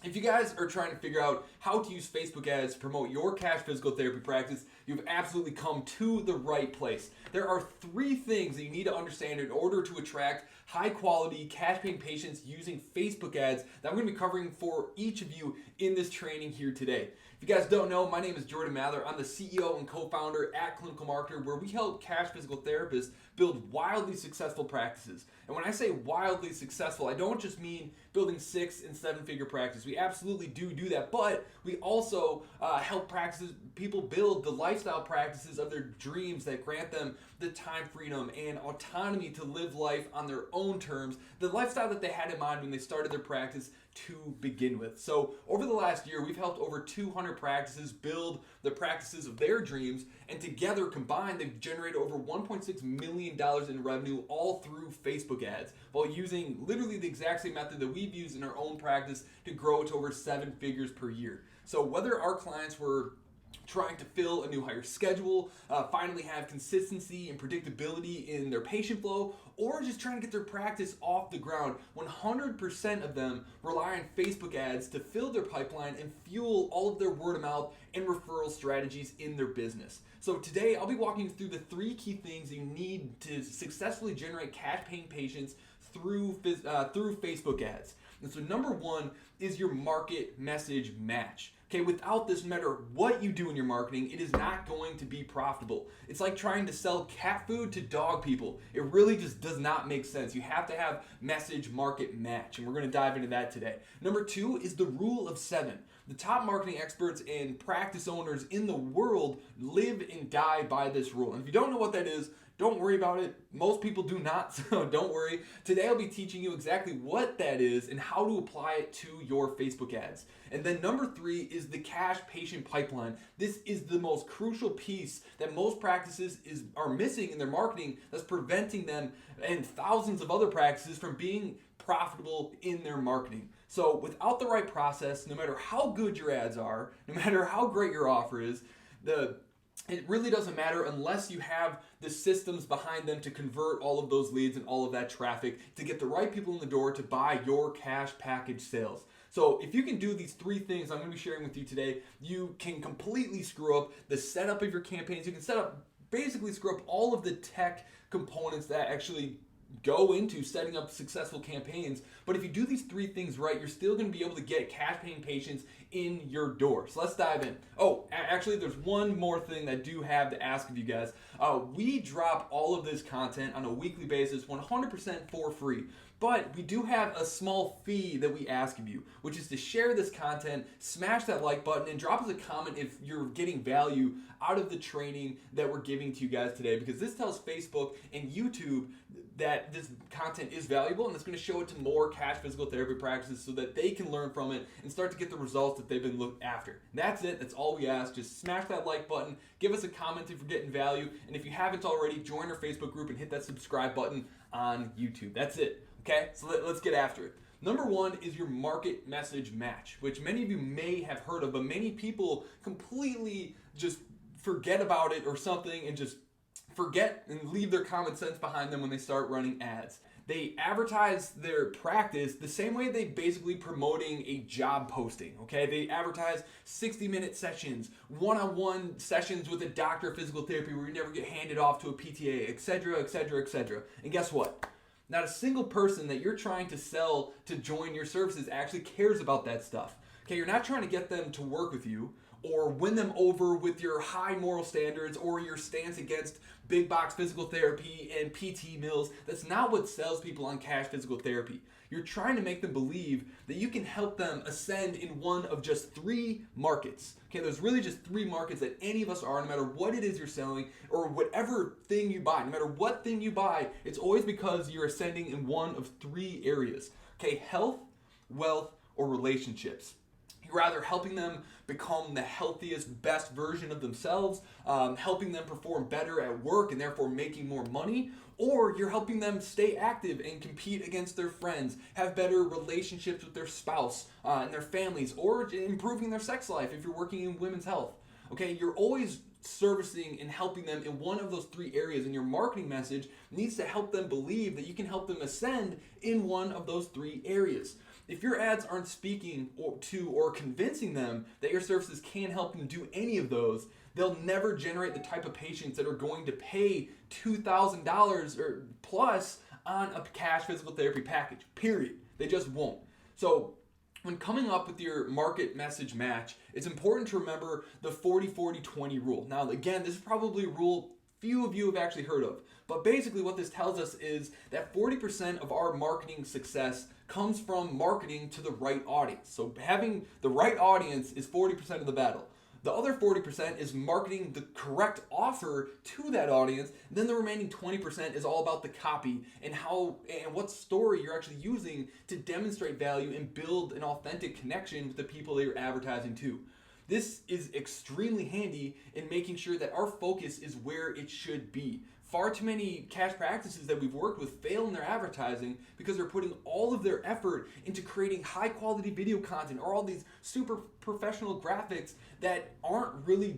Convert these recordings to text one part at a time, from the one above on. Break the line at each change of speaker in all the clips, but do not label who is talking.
If you guys are trying to figure out how to use Facebook ads to promote your cash physical therapy practice, you've absolutely come to the right place. There are 3 things that you need to understand in order to attract high quality cash paying patients using Facebook ads that I'm going to be covering for each of you in this training here today. If you guys don't know, my name is Jordan Mather. I'm the CEO and co-founder at Clinical Marketer, where we help cash physical therapists build wildly successful practices. And when I say wildly successful, I don't just mean building 6 and 7-figure practices. We absolutely do that, but we also help people build the lifestyle practices of their dreams that grant them the time freedom and autonomy to live life on their own terms, the lifestyle that they had in mind when they started their practice to begin with. So over the last year, we've helped over 200 practices build the practices of their dreams, and together combined, they've generated over $1.6 million in revenue all through Facebook ads, while using literally the exact same method that we've used in our own practice to grow to over 7 figures per year. So whether our clients were trying to fill a new hire schedule, finally have consistency and predictability in their patient flow, or just trying to get their practice off the ground, 100% of them rely on Facebook ads to fill their pipeline and fuel all of their word of mouth and referral strategies in their business. So today I'll be walking you through the 3 key things you need to successfully generate cash paying patients through Facebook ads. And so number 1 is your market message match. Okay, without this, no matter what you do in your marketing, it is not going to be profitable. It's like trying to sell cat food to dog people. It really just does not make sense. You have to have message market match, and we're going to dive into that today. Number 2 is the rule of 7. The top marketing experts and practice owners in the world live and die by this rule. And if you don't know what that is, don't worry about it. Most people do not, so don't worry. Today I'll be teaching you exactly what that is and how to apply it to your Facebook ads. And then number 3 is the cash patient pipeline. This is the most crucial piece that most practices are missing in their marketing, that's preventing them and thousands of other practices from being profitable in their marketing. So without the right process, no matter how good your ads are, no matter how great your offer is, it really doesn't matter unless you have the systems behind them to convert all of those leads and all of that traffic to get the right people in the door to buy your cash package sales. So if you can do these 3 things I'm going to be sharing with you today, you can completely screw up the setup of your campaigns. You can basically screw up all of the tech components that actually go into setting up successful campaigns. But if you do these 3 things right, you're still going to be able to get cash paying patients in your door. So let's dive in. Oh, actually, there's one more thing that I do have to ask of you guys. We drop all of this content on a weekly basis, 100% for free. But we do have a small fee that we ask of you, which is to share this content, smash that like button, and drop us a comment if you're getting value out of the training that we're giving to you guys today, because this tells Facebook and YouTube that this content is valuable, and it's going to show it to more cash physical therapy practices so that they can learn from it and start to get the results that they've been looking after. That's it. That's all we ask. Just smash that like button, give us a comment if you're getting value, and if you haven't already, join our Facebook group and hit that subscribe button on YouTube. That's it. Okay, so let's get after it. Number 1 is your market message match, which many of you may have heard of, but many people completely just forget about it or something and just forget and leave their common sense behind them when they start running ads. They advertise their practice the same way they basically promoting a job posting, okay? They advertise 60-minute sessions, one-on-one sessions with a doctor of physical therapy where you never get handed off to a PTA, etc., etc., etc. And guess what? Not a single person that you're trying to sell to join your services actually cares about that stuff. Okay, you're not trying to get them to work with you or win them over with your high moral standards or your stance against big box physical therapy and PT mills. That's not what sells people on cash physical therapy. You're trying to make them believe that you can help them ascend in one of just 3 markets. Okay, there's really just 3 markets that any of us are, no matter what it is you're selling or whatever thing you buy. No matter what thing you buy, it's always because you're ascending in one of 3 areas. Okay, health, wealth, or relationships. You're either helping them become the healthiest, best version of themselves, helping them perform better at work and therefore making more money, or you're helping them stay active and compete against their friends, have better relationships with their spouse and their families, or improving their sex life if you're working in women's health. Okay, you're always servicing and helping them in one of those 3 areas, and your marketing message needs to help them believe that you can help them ascend in one of those 3 areas. if your ads aren't speaking or convincing them that your services can help them do any of those, they'll never generate the type of patients that are going to pay $2,000 or plus on a cash physical therapy package, period. They just won't. So when coming up with your market message match, it's important to remember the 40-40-20 rule. Now, again, this is probably a rule few of you have actually heard of, but basically what this tells us is that 40% of our marketing success comes from marketing to the right audience. So having the right audience is 40% of the battle. The other 40% is marketing the correct offer to that audience. And then the remaining 20% is all about the copy and how and what story you're actually using to demonstrate value and build an authentic connection with the people that you're advertising to. This is extremely handy in making sure that our focus is where it should be. Far too many cash practices that we've worked with fail in their advertising because they're putting all of their effort into creating high quality video content or all these super professional graphics that aren't really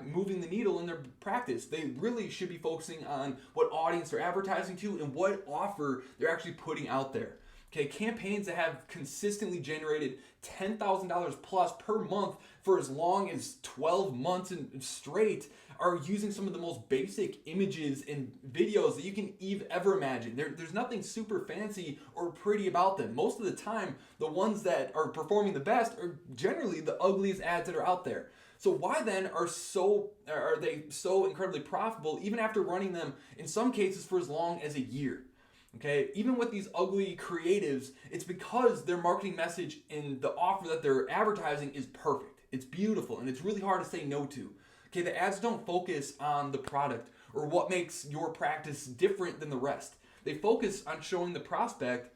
moving the needle in their practice. They really should be focusing on what audience they're advertising to and what offer they're actually putting out there. Okay, campaigns that have consistently generated $10,000 plus per month for as long as 12 months and straight are using some of the most basic images and videos that you can ever imagine. There's nothing super fancy or pretty about them. Most of the time, the ones that are performing the best are generally the ugliest ads that are out there. So why then are they so incredibly profitable even after running them in some cases for as long as a year? Okay, even with these ugly creatives, it's because their marketing message and the offer that they're advertising is perfect. It's beautiful and it's really hard to say no to. Okay, the ads don't focus on the product or what makes your practice different than the rest. They focus on showing the prospect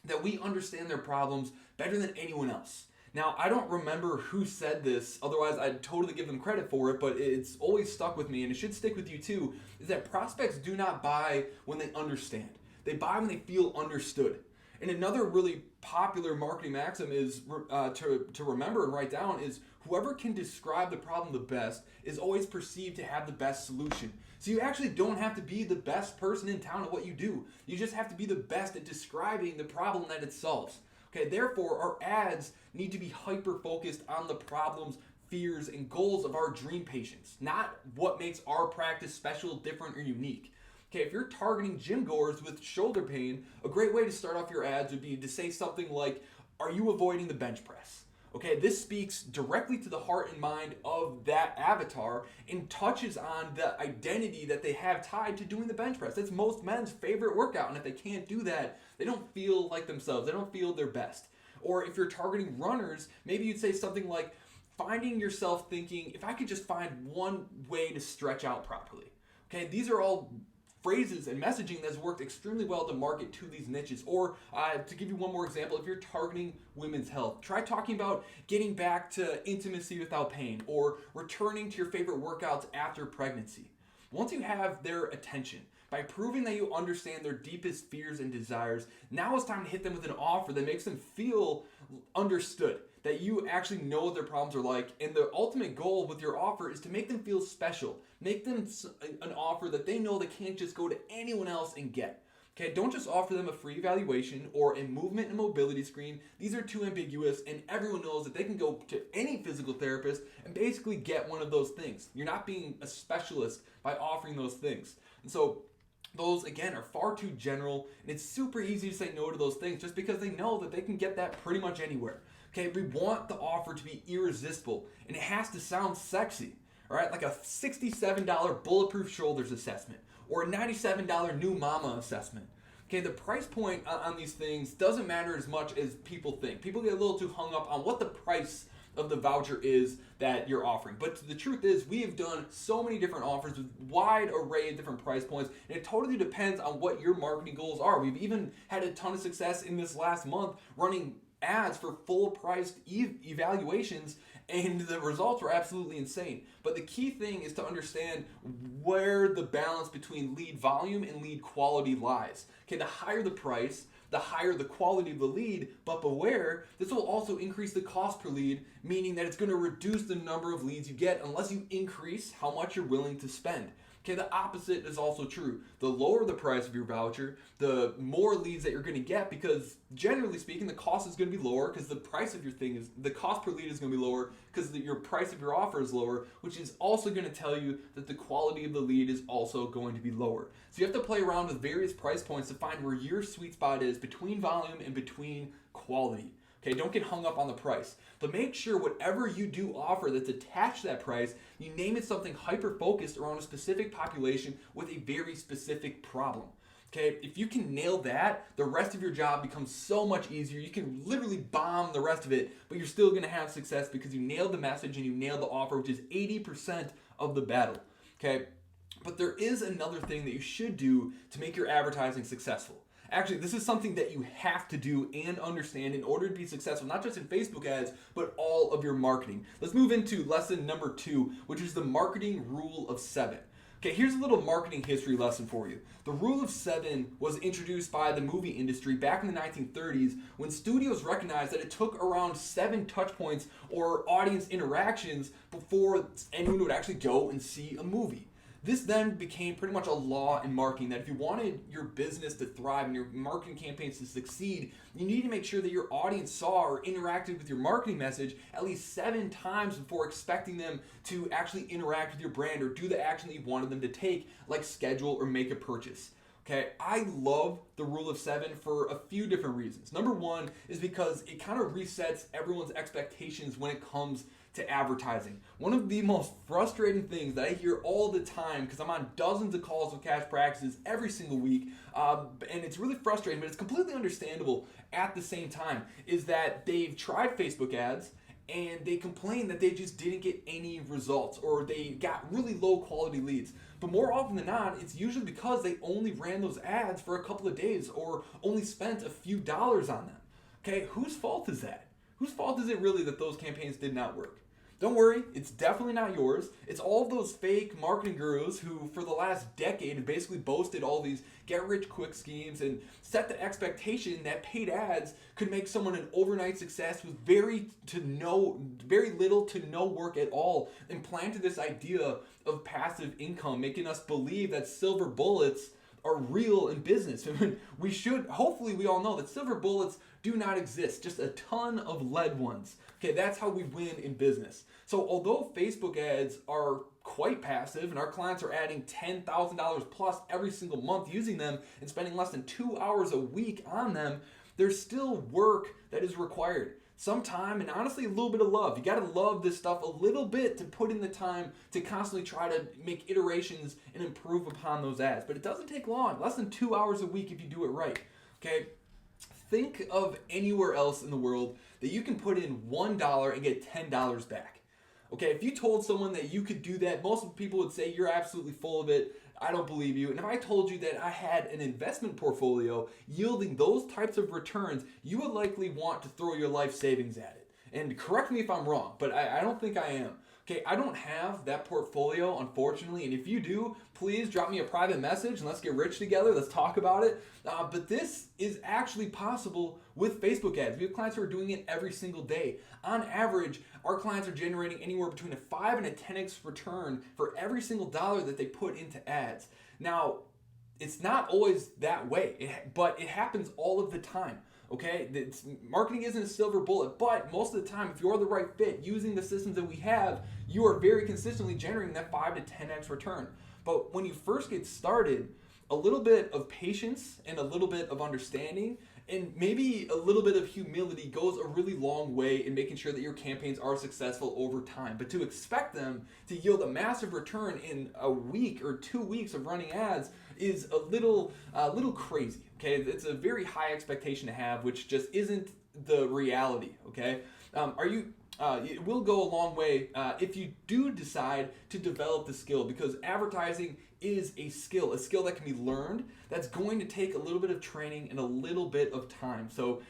that we understand their problems better than anyone else. Now, I don't remember who said this, otherwise I'd totally give them credit for it, but it's always stuck with me and it should stick with you too, is that prospects do not buy when they understand. They buy when they feel understood. And another really popular marketing maxim is to remember and write down is whoever can describe the problem the best is always perceived to have the best solution. So you actually don't have to be the best person in town at what you do. You just have to be the best at describing the problem that it solves. Okay, therefore our ads need to be hyper-focused on the problems, fears, and goals of our dream patients, not what makes our practice special, different, or unique. Okay, if you're targeting gym goers with shoulder pain, a great way to start off your ads would be to say something like, are you avoiding the bench press? Okay, this speaks directly to the heart and mind of that avatar and touches on the identity that they have tied to doing the bench press. That's most men's favorite workout, and if they can't do that, they don't feel like themselves. They don't feel their best. Or if you're targeting runners, maybe you'd say something like, finding yourself thinking, if I could just find one way to stretch out properly. Okay, these are all phrases and messaging that's worked extremely well to market to these niches. Or to give you one more example, if you're targeting women's health, try talking about getting back to intimacy without pain or returning to your favorite workouts after pregnancy. Once you have their attention, by proving that you understand their deepest fears and desires, now it's time to hit them with an offer that makes them feel understood, that you actually know what their problems are like, and the ultimate goal with your offer is to make them feel special. Make them an offer that they know they can't just go to anyone else and get. Okay, don't just offer them a free evaluation or a movement and mobility screen. These are too ambiguous, and everyone knows that they can go to any physical therapist and basically get one of those things. You're not being a specialist by offering those things. And so those, again, are far too general, and it's super easy to say no to those things just because they know that they can get that pretty much anywhere. Okay, we want the offer to be irresistible, and it has to sound sexy, all right? Like a $67 bulletproof shoulders assessment or a $97 new mama assessment. Okay, the price point on these things doesn't matter as much as people think. People get a little too hung up on what the price of the voucher is that you're offering. But the truth is, we have done so many different offers with wide array of different price points, and it totally depends on what your marketing goals are. We've even had a ton of success in this last month running ads for full priced evaluations, and the results were absolutely insane. But the key thing is to understand where the balance between lead volume and lead quality lies. Okay, the higher the price, the higher the quality of the lead, but beware, this will also increase the cost per lead, meaning that it's going to reduce the number of leads you get unless you increase how much you're willing to spend. Okay, the opposite is also true. The lower the price of your voucher, the more leads that you're going to get, because generally speaking, the cost is going to be lower because the price of your thing is, the cost per lead is going to be lower because your price of your offer is lower, which is also going to tell you that the quality of the lead is also going to be lower. So you have to play around with various price points to find where your sweet spot is between volume and between quality. Okay, don't get hung up on the price, but make sure whatever you do offer that's attached to that price, you name it something hyper-focused around a specific population with a very specific problem. Okay, if you can nail that, the rest of your job becomes so much easier. You can literally bomb the rest of it, but you're still going to have success because you nailed the message and you nailed the offer, which is 80% of the battle. Okay, but there is another thing that you should do to make your advertising successful. Actually, this is something that you have to do and understand in order to be successful, not just in Facebook ads, but all of your marketing. Let's move into lesson number 2, which is the marketing rule of 7. Okay, here's a little marketing history lesson for you. The rule of 7 was introduced by the movie industry back in the 1930s when studios recognized that it took around 7 touch points or audience interactions before anyone would actually go and see a movie. This then became pretty much a law in marketing that if you wanted your business to thrive and your marketing campaigns to succeed, you need to make sure that your audience saw or interacted with your marketing message at least 7 times before expecting them to actually interact with your brand or do the action that you wanted them to take, like schedule or make a purchase. Okay, I love the rule of 7 for a few different reasons. Number 1 is because it kind of resets everyone's expectations when it comes to advertising. One of the most frustrating things that I hear all the time, because I'm on dozens of calls with cash practices every single week, and it's really frustrating, but it's completely understandable at the same time, is that they've tried Facebook ads and they complain that they just didn't get any results or they got really low quality leads. But more often than not, it's usually because they only ran those ads for a couple of days or only spent a few dollars on them. Okay, whose fault is that? Whose fault is it really that those campaigns did not work? Don't worry, it's definitely not yours. It's all of those fake marketing gurus who, for the last decade, have basically boasted all these get-rich-quick schemes and set the expectation that paid ads could make someone an overnight success with very little to no work at all, and planted this idea of passive income, making us believe that silver bullets are real in business. Hopefully we all know that silver bullets do not exist, just a ton of lead ones. Okay, that's how we win in business. So although Facebook ads are quite passive and our clients are adding $10,000 plus every single month using them and spending less than 2 hours a week on them, there's still work that is required. Some time and honestly a little bit of love. You got to love this stuff a little bit to put in the time to constantly try to make iterations and improve upon those ads. But it doesn't take long, less than 2 hours a week if you do it right. Okay, think of anywhere else in the world that you can put in $1 and get $10 back. Okay, if you told someone that you could do that, most people would say you're absolutely full of it. I don't believe you. And if I told you that I had an investment portfolio yielding those types of returns, you would likely want to throw your life savings at it. And correct me if I'm wrong, but I don't think I am. Okay, I don't have that portfolio, unfortunately, and if you do, please drop me a private message and let's get rich together. Let's talk about it. But this is actually possible with Facebook ads. We have clients who are doing it every single day. On average, our clients are generating anywhere between a 5 and a 10x return for every single dollar that they put into ads. Now, it's not always that way, but it happens all of the time. Okay, marketing isn't a silver bullet, but most of the time, if you're the right fit, using the systems that we have, you are very consistently generating that 5 to 10x return. But when you first get started, a little bit of patience and a little bit of understanding and maybe a little bit of humility goes a really long way in making sure that your campaigns are successful over time. But to expect them to yield a massive return in a week or 2 weeks of running ads is a little crazy. Okay, it's a very high expectation to have, which just isn't the reality. Okay, it will go a long way if you do decide to develop the skill, because advertising is a skill that can be learned, that's going to take a little bit of training and a little bit of time. So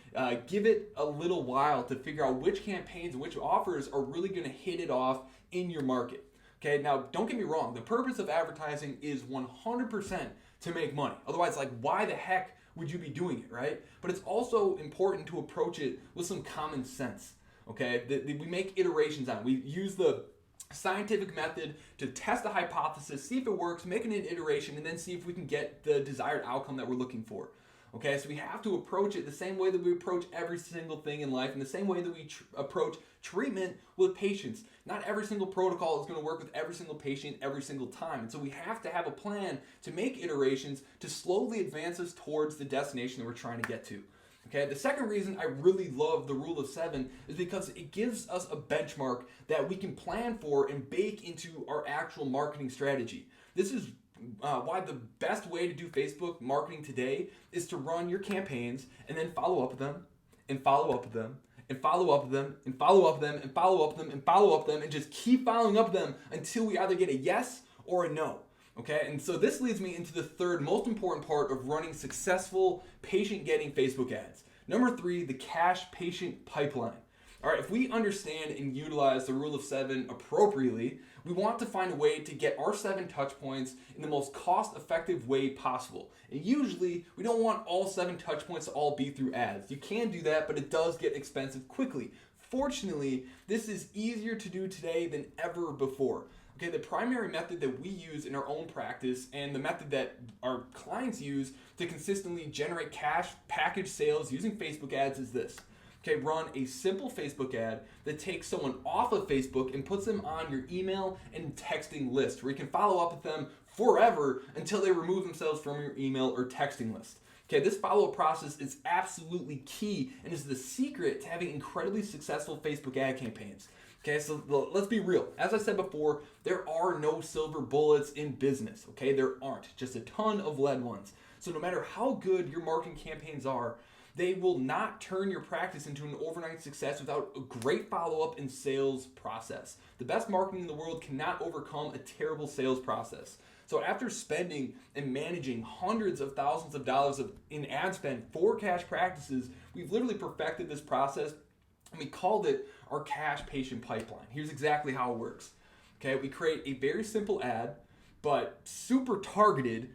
give it a little while to figure out which campaigns and which offers are really going to hit it off in your market. Okay, now don't get me wrong, the purpose of advertising is 100% to make money. Otherwise, why the heck would you be doing it, right? But it's also important to approach it with some common sense. Okay, we make iterations on it. We use the scientific method to test a hypothesis, see if it works, make an iteration, and then see if we can get the desired outcome that we're looking for. Okay, so we have to approach it the same way that we approach every single thing in life, and the same way that we approach treatment with patients. Not every single protocol is going to work with every single patient every single time, and so we have to have a plan to make iterations to slowly advance us towards the destination that we're trying to get to. Okay, the second reason I really love the rule of 7 is because it gives us a benchmark that we can plan for and bake into our actual marketing strategy. This is why the best way to do Facebook marketing today is to run your campaigns and then follow up with them and follow up with them and follow up with them and follow up with them and follow up with them and follow up with them and just keep following up with them until we either get a yes or a no. Okay, and so this leads me into the third most important part of running successful patient-getting Facebook ads. Number 3, the cash patient pipeline. All right, if we understand and utilize the rule of 7 appropriately, we want to find a way to get our 7 touch points in the most cost-effective way possible. And usually, we don't want all 7 touch points to all be through ads. You can do that, but it does get expensive quickly. Fortunately, this is easier to do today than ever before. Okay, the primary method that we use in our own practice and the method that our clients use to consistently generate cash package sales using Facebook ads is this. Okay, run a simple Facebook ad that takes someone off of Facebook and puts them on your email and texting list where you can follow up with them forever until they remove themselves from your email or texting list. Okay, this follow-up process is absolutely key and is the secret to having incredibly successful Facebook ad campaigns. Okay, so let's be real. As I said before, there are no silver bullets in business. Okay, there aren't. Just a ton of lead ones. So no matter how good your marketing campaigns are, they will not turn your practice into an overnight success without a great follow-up and sales process. The best marketing in the world cannot overcome a terrible sales process. So after spending and managing hundreds of thousands of dollars in ad spend for cash practices, we've literally perfected this process and we called it our cash patient pipeline. Here's exactly how it works. Okay, we create a very simple ad, but super targeted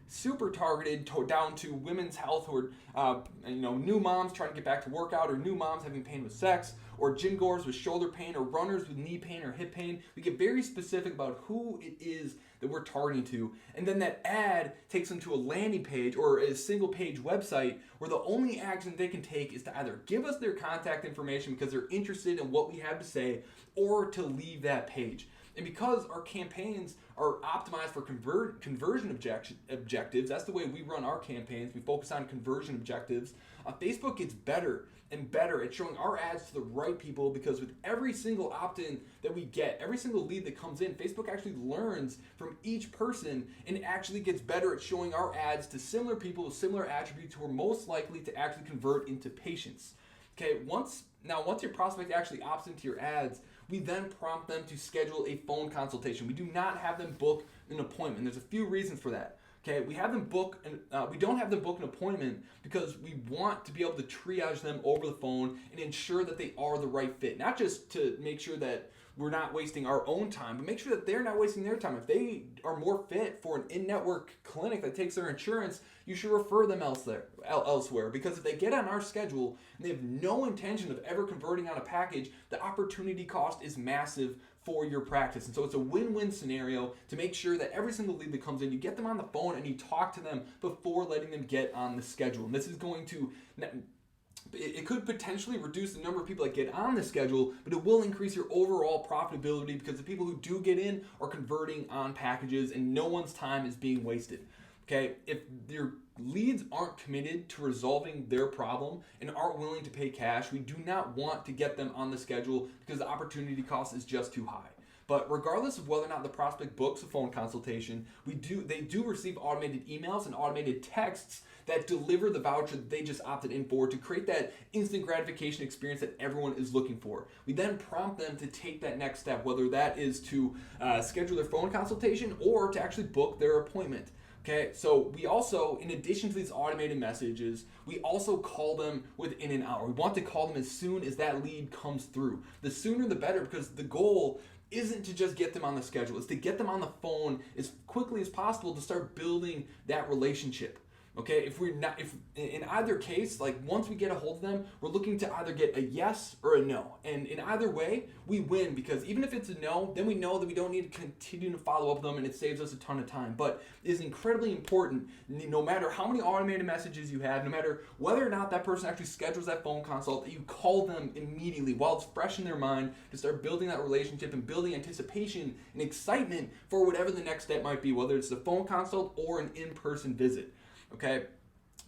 down to women's health who are, new moms trying to get back to workout, or new moms having pain with sex, or gym goers with shoulder pain, or runners with knee pain or hip pain. We get very specific about who it is that we're targeting to, and then that ad takes them to a landing page or a single page website where the only action they can take is to either give us their contact information because they're interested in what we have to say, or to leave that page. And because our campaigns are optimized for conversion objectives, that's the way we run our campaigns. We focus on conversion objectives. Facebook gets better and better at showing our ads to the right people, because with every single opt-in that we get, every single lead that comes in, Facebook actually learns from each person and actually gets better at showing our ads to similar people with similar attributes who are most likely to actually convert into patients. Okay, once your prospect actually opts into your ads, we then prompt them to schedule a phone consultation. We do not have them book an appointment. There's a few reasons for that. Okay, we don't have them book an appointment because we want to be able to triage them over the phone and ensure that they are the right fit. Not just to make sure that we're not wasting our own time, but make sure that they're not wasting their time. If they are more fit for an in-network clinic that takes their insurance, you should refer them elsewhere. Because if they get on our schedule and they have no intention of ever converting on a package, the opportunity cost is massive for your practice. And so it's a win-win scenario to make sure that every single lead that comes in, you get them on the phone and you talk to them before letting them get on the schedule. And this is going to, it could potentially reduce the number of people that get on the schedule, but it will increase your overall profitability because the people who do get in are converting on packages and no one's time is being wasted. Okay, if your leads aren't committed to resolving their problem and aren't willing to pay cash, we do not want to get them on the schedule because the opportunity cost is just too high. But regardless of whether or not the prospect books a phone consultation, they do receive automated emails and automated texts that deliver the voucher that they just opted in for to create that instant gratification experience that everyone is looking for. We then prompt them to take that next step, whether that is to schedule their phone consultation or to actually book their appointment. Okay, so we also, in addition to these automated messages, we also call them within an hour. We want to call them as soon as that lead comes through. The sooner the better, because the goal isn't to just get them on the schedule. It's to get them on the phone as quickly as possible to start building that relationship. Okay, if in either case, like once we get a hold of them, we're looking to either get a yes or a no. And in either way, we win, because even if it's a no, then we know that we don't need to continue to follow up with them, and it saves us a ton of time. But it is incredibly important, no matter how many automated messages you have, no matter whether or not that person actually schedules that phone consult, that you call them immediately while it's fresh in their mind to start building that relationship and building anticipation and excitement for whatever the next step might be, whether it's a phone consult or an in-person visit. Okay,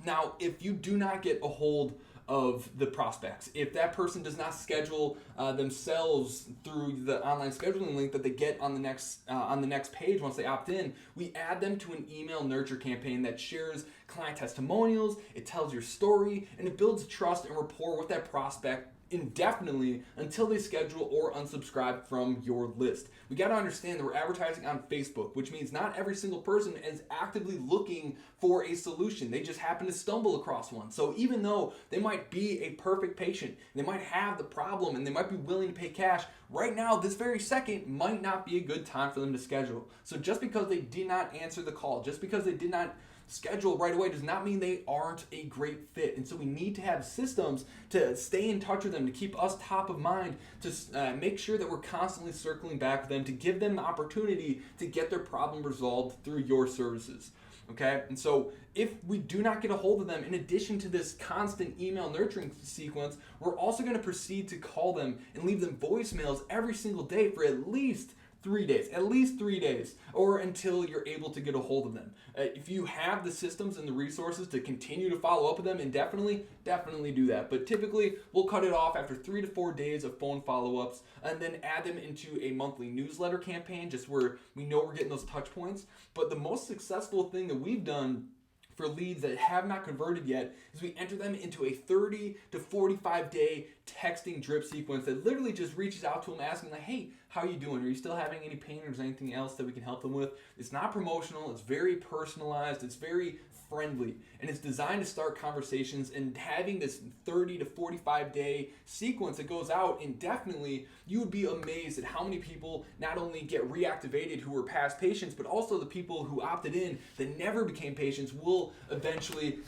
now if you do not get a hold of the prospects, if that person does not schedule themselves through the online scheduling link that they get on the next page once they opt in, we add them to an email nurture campaign that shares client testimonials, it tells your story, and it builds trust and rapport with that prospect indefinitely until they schedule or unsubscribe from your list. We got to understand that we're advertising on Facebook, which means not every single person is actively looking for a solution. They just happen to stumble across one. So even though they might be a perfect patient, they might have the problem, and they might be willing to pay cash, right now, this very second, might not be a good time for them to schedule. So just because they did not answer the call, just because they did not schedule right away, does not mean they aren't a great fit. And so we need to have systems to stay in touch with them, to keep us top of mind, to make sure that we're constantly circling back with them, to give them the opportunity to get their problem resolved through your services. Okay, and so if we do not get a hold of them, in addition to this constant email nurturing sequence, we're also going to proceed to call them and leave them voicemails every single day for at least 3 days, or until you're able to get a hold of them. If you have the systems and the resources to continue to follow up with them indefinitely, definitely do that. But typically, we'll cut it off after 3 to 4 days of phone follow-ups, and then add them into a monthly newsletter campaign, just where we know we're getting those touch points. But the most successful thing that we've done for leads that have not converted yet is we enter them into a 30 to 45 day texting drip sequence that literally just reaches out to them asking like, hey, how are you doing? Are you still having any pain, or is there anything else that we can help them with? It's not promotional, it's very personalized, it's very friendly, and it's designed to start conversations. And having this 30 to 45 day sequence that goes out indefinitely, you would be amazed at how many people not only get reactivated who were past patients, but also the people who opted in that never became patients will eventually,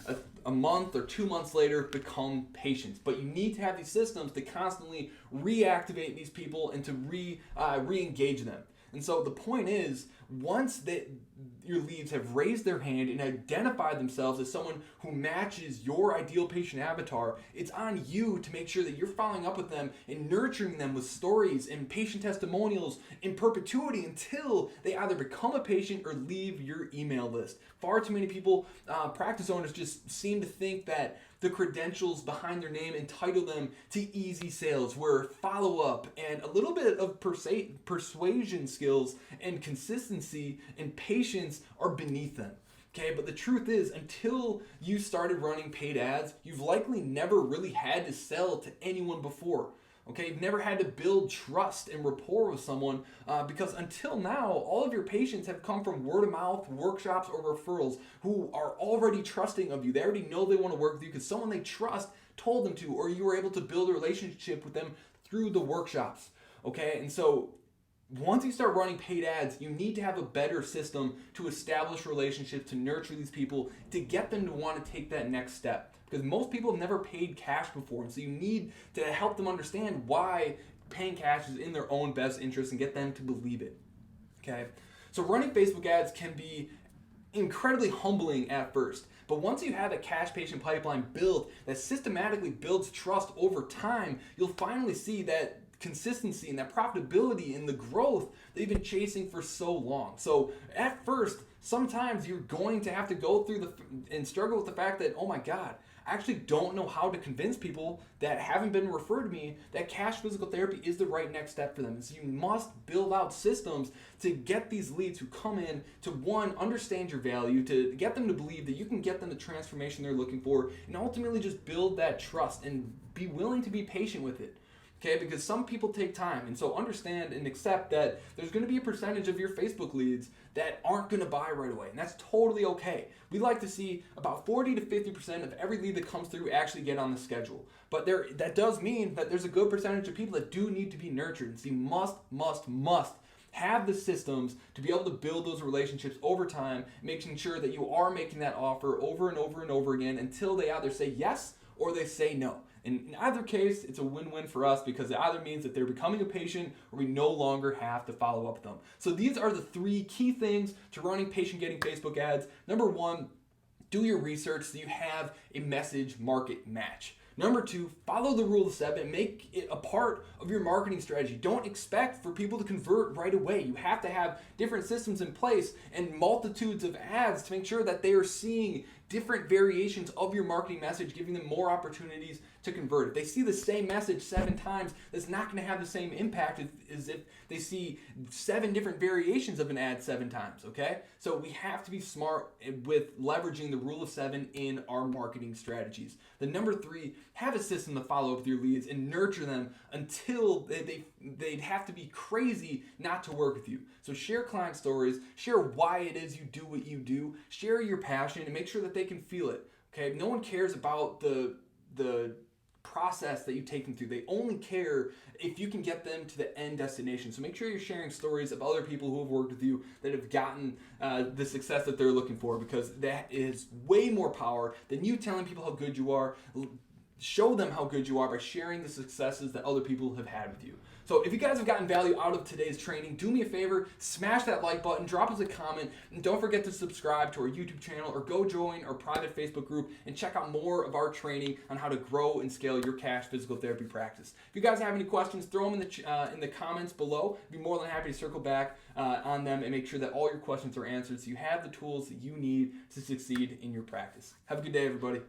a month or 2 months later, become patients. But you need to have these systems to constantly reactivate these people and to re-engage them. And so the point is, once your leads have raised their hand and identified themselves as someone who matches your ideal patient avatar, it's on you to make sure that you're following up with them and nurturing them with stories and patient testimonials in perpetuity until they either become a patient or leave your email list. Far too many people, practice owners, just seem to think that the credentials behind their name entitle them to easy sales, where follow-up and a little bit of persuasion skills and consistency and patience are beneath them. Okay, but the truth is, until you started running paid ads, you've likely never really had to sell to anyone before. Okay, you've never had to build trust and rapport with someone because until now, all of your patients have come from word of mouth, workshops, or referrals who are already trusting of you. They already know they want to work with you because someone they trust told them to, or you were able to build a relationship with them through the workshops. Okay, and so once you start running paid ads, you need to have a better system to establish relationships, to nurture these people, to get them to want to take that next step. Because most people have never paid cash before, and so you need to help them understand why paying cash is in their own best interest and get them to believe it. Okay? So running Facebook ads can be incredibly humbling at first, but once you have a cash patient pipeline built that systematically builds trust over time, you'll finally see that consistency and that profitability and the growth that you've been chasing for so long. So at first, sometimes you're going to have to go through and struggle with the fact that, oh my God, I actually don't know how to convince people that haven't been referred to me that cash physical therapy is the right next step for them. And so you must build out systems to get these leads who come in to, one, understand your value, to get them to believe that you can get them the transformation they're looking for, and ultimately just build that trust and be willing to be patient with it. Okay, because some people take time, and so understand and accept that there's going to be a percentage of your Facebook leads that aren't going to buy right away, and that's totally okay. We like to see about 40 to 50% of every lead that comes through actually get on the schedule. But that does mean that there's a good percentage of people that do need to be nurtured, and so you must have the systems to be able to build those relationships over time, making sure that you are making that offer over and over and over again until they either say yes or they say no. And in either case, it's a win-win for us because it either means that they're becoming a patient or we no longer have to follow up with them. So these are the 3 key things to running patient-getting Facebook ads. Number 1, do your research so you have a message market match. Number 2, follow the rule of 7. Make it a part of your marketing strategy. Don't expect for people to convert right away. You have to have different systems in place and multitudes of ads to make sure that they are seeing different variations of your marketing message, giving them more opportunities to convert. If they see the same message 7 times, that's not going to have the same impact as if they see 7 different variations of an ad 7 times, okay? So we have to be smart with leveraging the rule of 7 in our marketing strategies. The number 3, have a system to follow up with your leads and nurture them until they'd have to be crazy not to work with you. So share client stories, share why it is you do what you do, share your passion, and make sure that they can feel it, okay? No one cares about the process that you take them through. They only care if you can get them to the end destination. So make sure you're sharing stories of other people who have worked with you that have gotten the success that they're looking for, because that is way more power than you telling people how good you are. Show them how good you are by sharing the successes that other people have had with you. So if you guys have gotten value out of today's training, do me a favor, smash that like button, drop us a comment, and don't forget to subscribe to our YouTube channel or go join our private Facebook group and check out more of our training on how to grow and scale your cash physical therapy practice. If you guys have any questions, throw them in the comments below. I'd be more than happy to circle back on them and make sure that all your questions are answered so you have the tools that you need to succeed in your practice. Have a good day, everybody.